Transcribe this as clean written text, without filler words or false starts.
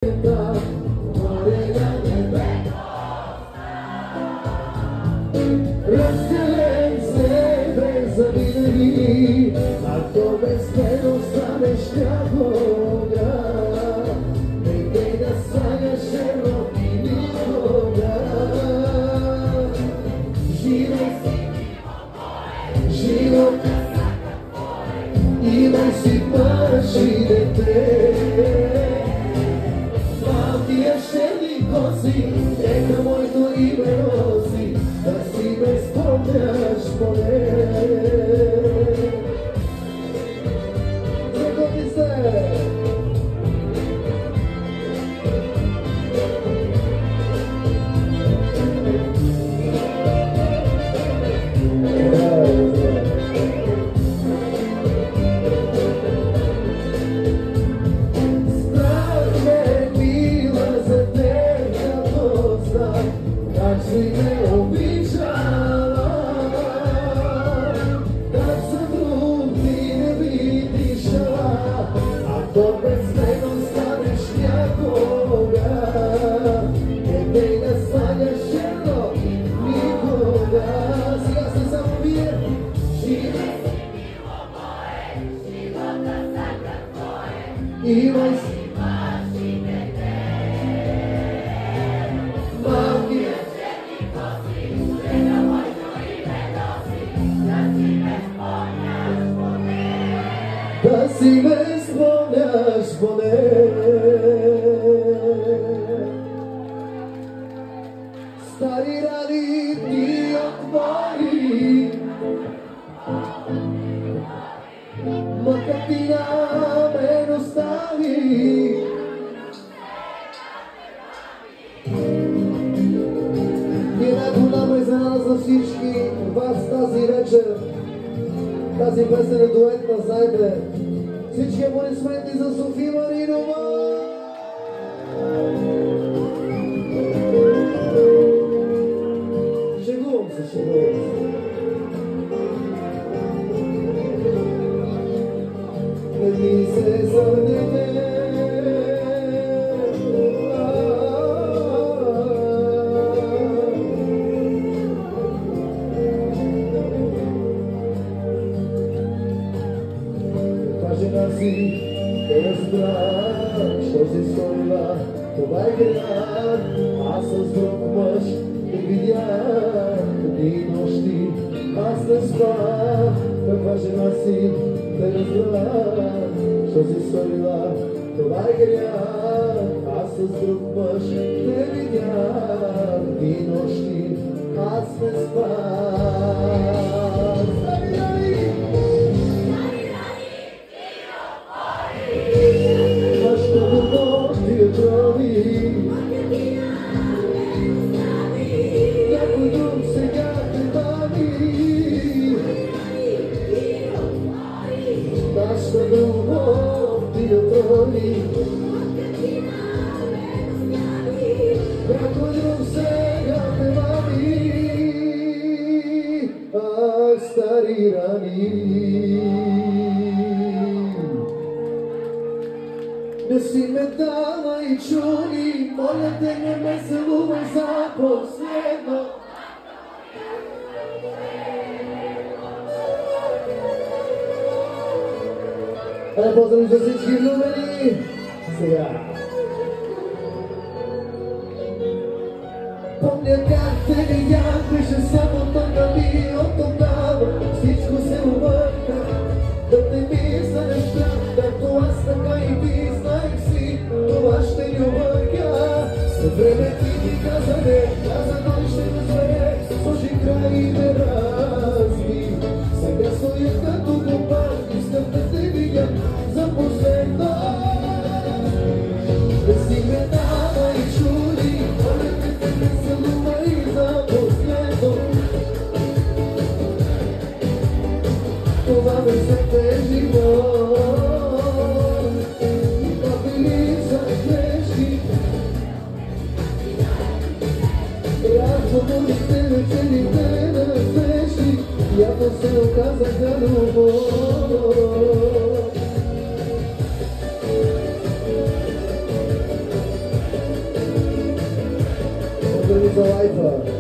Разделен се без завинаги, ако без мен останеш някога, не дей да слагаш ероти никога. Живей си, живота имай си мъж и дете. Малкия шерни коси, нека моето име носи, да си ме спомняш поне. Приготви се! Имай си мъж и дете. Малкия шерни коси, нека моето име носи, да си ме спомняш поне. Да си ме спомняш поне. Стари рани ти отвори, макар ти на мен остави. И една голяма изненада за всички вас тази вечер. Тази песен е дуетна, знаете. Всички аплодисменти за София Маринова! Шегувам се, шегувам се. Не ми се сърдете. Та жена си те разбра, що си сторила, това е грях. Аз с друг мъж те видях дни и нощи, аз не спах. Каква жена си те разбра, що си сторила, това е грях. Аз с друг мъж те видях дни и нощи, аз не спах. Някой друг сега те бави, нашата любов ти отрони. Някой друг сега те бави, ах, стари рани. Не си ме дала и чули, моля те не ме целувай за последно. Поздрави за всички влюбени! Сега! Помня как те видях, беше само тъгали от тогава. Всичко се обърка, да не мисля неща, както аз така и ти знаех си, това ще ни обърка. След време ти каза не, каза той ще разбере, сложи край и ме разби. Сега стоя като глупак, искам да те видя за последно. Да си ме дава и чули, моля те не целувай за последно. Това бе всеки живот и капели за грешки. Разговорите, вечерите на срещи, явно се оказаха любов. ни за лайфа.